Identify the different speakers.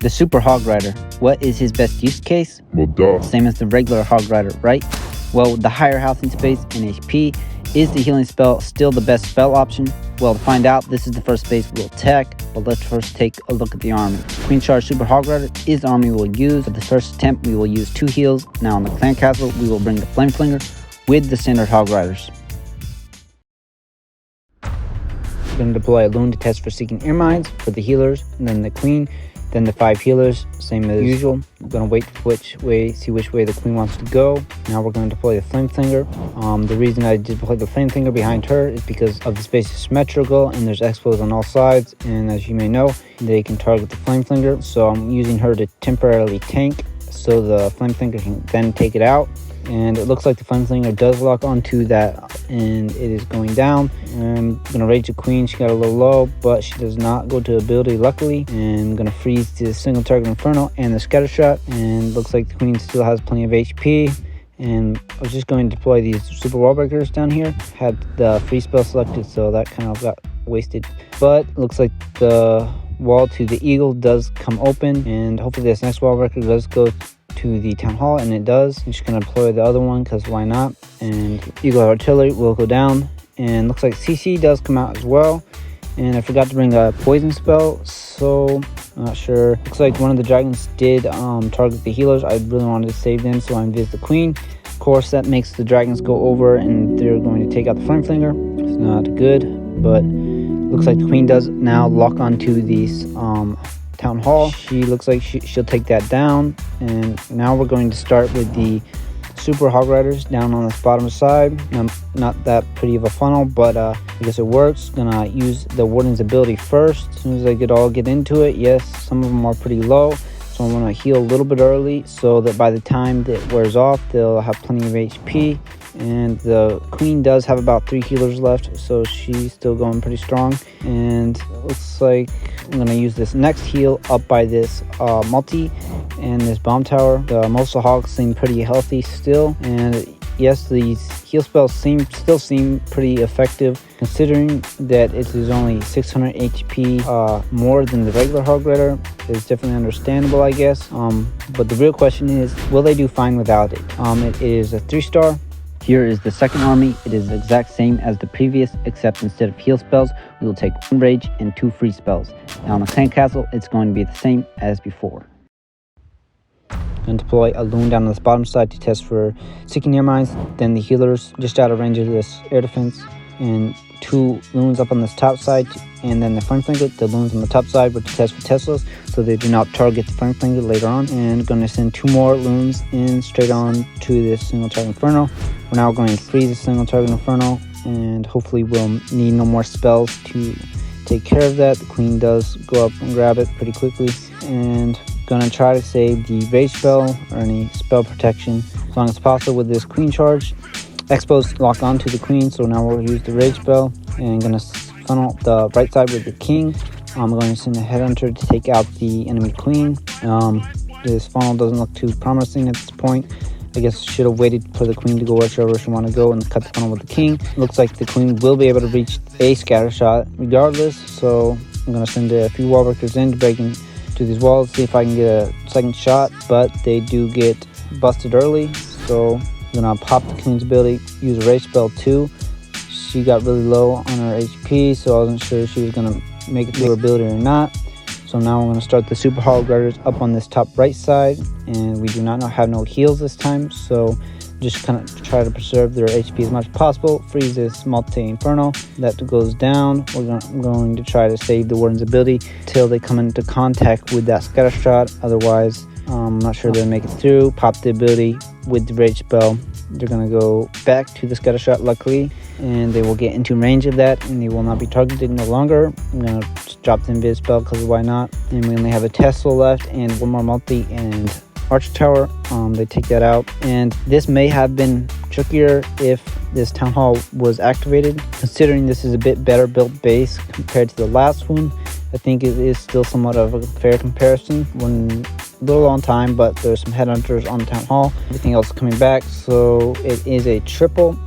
Speaker 1: The Super Hog Rider. What is his best use case?
Speaker 2: Well, duh.
Speaker 1: Same as the regular Hog Rider, right? Well, the higher housing space and HP, is the healing spell still the best spell option? Well, to find out, this is the first space we'll attack, but let's first take a look at the army. Queen Charge Super Hog Rider is the army we'll use. For the first attempt, we will use 2 heals. Now on the clan castle, we will bring the Flame Flinger with the standard Hog Riders. We're going to deploy a loon to test for seeking ear mines for the healers, and then the queen, then the 5 healers, same as usual. I'm going to wait see which way the queen wants to go. Now we're going to deploy the Flame Flinger. The reason I deployed the Flame Flinger behind her is because of the space is symmetrical and there's expos on all sides, and as you may know, they can target the Flame Flinger. So I'm using her to temporarily tank so the Flame Flinger can then take it out. And it looks like the Flame Flinger does lock onto that, and it is going down. I'm going to rage the queen. She got a little low, but she does not go to ability, luckily. And I'm going to freeze the single target Inferno and the scatter shot. And looks like the queen still has plenty of HP. And I was just going to deploy these super wall breakers down here. Had the free spell selected, so that kind of got wasted. But looks like the wall to the eagle does come open, and hopefully this next wall breaker does go to the town hall, and it does. I'm just gonna deploy the other one because why not? And eagle artillery will go down, and looks like CC does come out as well. And I forgot to bring a poison spell, so I'm not sure. Looks like one of the dragons did target the healers. I really wanted to save them, so I invis the queen. Of course, that makes the dragons go over, and they're going to take out the Flame Flinger. It's not good, but looks like the queen does now lock onto these town hall. She looks like she'll take that down. And now we're going to start with the super hog riders down on this bottom side. Not that pretty of a funnel, but I guess it works. Gonna use the warden's ability first. As soon as I get into it, yes, some of them are pretty low, so I'm gonna heal a little bit early so that by the time that wears off, they'll have plenty of HP. And the queen does have about 3 healers left, so she's still going pretty strong. And it looks like I'm going to use this next heal up by this multi and this bomb tower. The Mosa Hogs seem pretty healthy still, and yes, these heal spells still seem pretty effective considering that it is only 600 HP more than the regular Hog Rider. It's definitely understandable, I guess. But the real question is, will they do fine without it? It is a 3-star. Here is the second army. It is the exact same as the previous, except instead of heal spells, we will take 1 rage and 2 free spells. Now on the clan castle, it's going to be the same as before. And deploy a loon down on this bottom side to test for seeking near mines, then the healers just out of range of this air defense, and 2 loons up on this top side, and then the Flame Flinger. The loons on the top side were to test for Teslas, so they do not target the Flame Flinger later on. And going to send 2 more loons in straight on to this single target Inferno. We're now going to freeze the single target Inferno, and hopefully we'll need no more spells to take care of that. The queen does go up and grab it pretty quickly, and gonna try to save the rage spell or any spell protection as long as possible with this queen charge. Expos lock onto the queen, so now we'll use the rage spell, and gonna funnel the right side with the king. I'm going to send a headhunter to take out the enemy queen. This funnel doesn't look too promising at this point. I guess should have waited for the queen to go wherever she want to go and cut the funnel with the king. Looks like the queen will be able to reach a scatter shot regardless, so I'm going to send a few wall breakers in to break into these walls, see if I can get a second shot, but they do get busted early, so I'm going to pop the queen's ability, use a rage spell too. She got really low on her HP, so I wasn't sure if she was going to make it through her ability or not. So now I'm going to start the Super Hog Riders up on this top right side, and we do not have no heals this time, so just kind of try to preserve their HP as much as possible. Freeze this multi-inferno. That goes down. We're going to try to save the warden's ability till they come into contact with that scatter shot. Otherwise, I'm not sure they'll make it through. Pop the ability with the rage spell. They're going to go back to the scatter shot, luckily, and they will get into range of that, and they will not be targeted no longer. I'm going to just drop the invis spell because why not? And we only have a Tesla left and 1 more multi and Archer Tower. They take that out, and this may have been trickier if this Town Hall was activated, considering this is a bit better built base compared to the last one. I think it is still somewhat of a fair comparison. One a little on time, but there's some headhunters on the Town Hall. Everything else is coming back, so it is a triple.